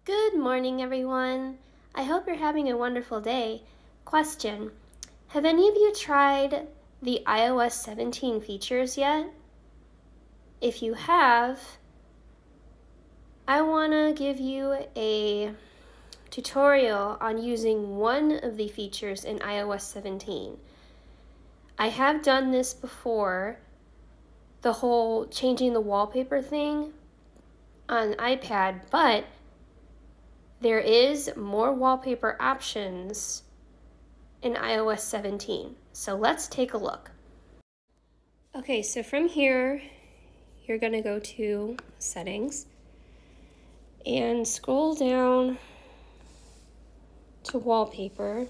Good morning, everyone. I hope you're having a wonderful day. Question: have any of you tried the iOS 17 features yet? If you have, I want to give you a tutorial on using one of the features in iOS 17. I have done this before, the whole changing the wallpaper thing on iPad, but there is more wallpaper options in iOS 17. So let's take a look. Okay, so from here, you're going to go to Settings and scroll down to Wallpaper.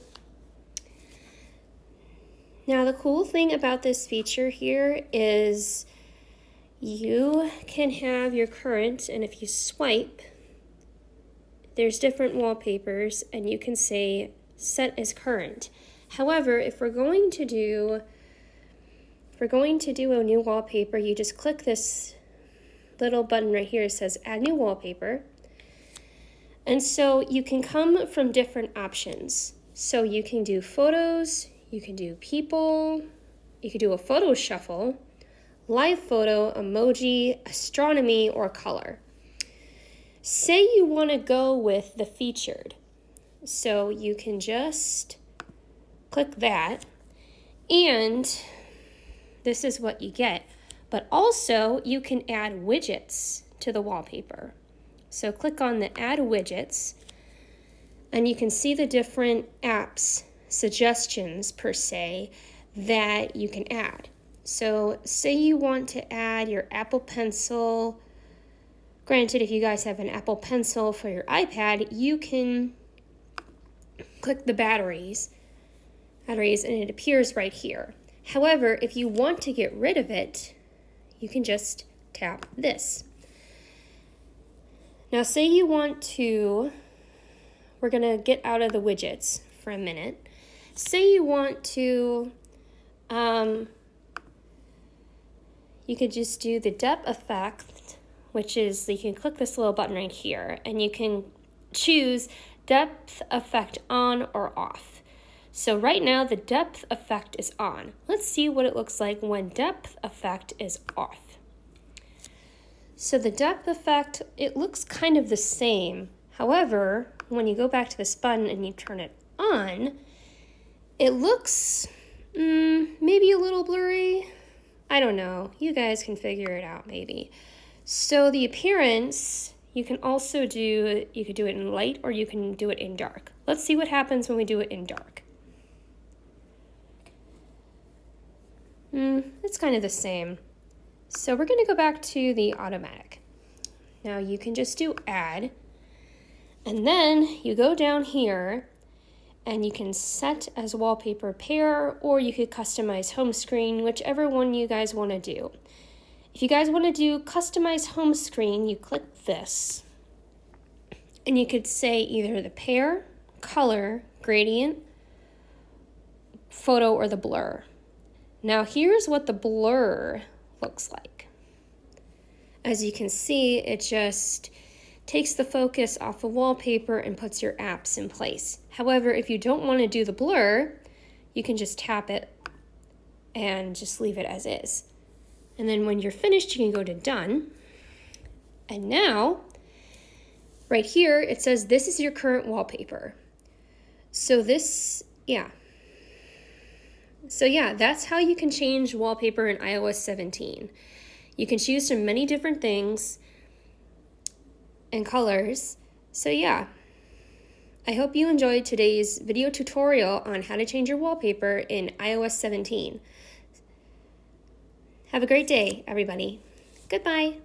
Now, the cool thing about this feature here is you can have your current, and if you swipe, there's different wallpapers, and you can say set as current. However, if we're going to do a new wallpaper, you just click this little button right here. It says add new wallpaper. And so you can come from different options. So you can do photos, you can do people, you can do a photo shuffle, live photo, emoji, astronomy, or color. Say you want to go with the featured. So you can just click that, and this is what you get. But also you can add widgets to the wallpaper. So click on the add widgets, and you can see the different apps, suggestions per se, that you can add. So say you want to add your Apple Pencil. Granted, if you guys have an Apple Pencil for your iPad, you can click the batteries, and it appears right here. However, if you want to get rid of it, you can just tap this. Now, say you want to, we're going to get out of the widgets for a minute. Say you want to, you could just do the depth effect, which is, you can click this little button right here, and you can choose depth effect on or off. So right now the depth effect is on. Let's see what it looks like when depth effect is off. So the depth effect, it looks kind of the same. However, when you go back to this button and you turn it on, it looks maybe a little blurry. I don't know. You guys can figure it out maybe. So the appearance, you can also do, you could do it in light or you can do it in dark. Let's see what happens when we do it in dark. It's kind of the same. So we're going to go back to the automatic. Now you can just do add, and then you go down here and you can set as wallpaper pair, or you could customize home screen, whichever one you guys want to do. If you guys want to do customize home screen, you click this, and you could say either the pair, color, gradient, photo, or the blur. Now here's what the blur looks like. As you can see, it just takes the focus off the wallpaper and puts your apps in place. However, if you don't want to do the blur, you can just tap it and just leave it as is. And then when you're finished, you can go to done. And now, right here, it says this is your current wallpaper. So this, that's how you can change wallpaper in iOS 17. You can choose from many different things and colors. So yeah, I hope you enjoyed today's video tutorial on how to change your wallpaper in iOS 17. Have a great day, everybody. Goodbye.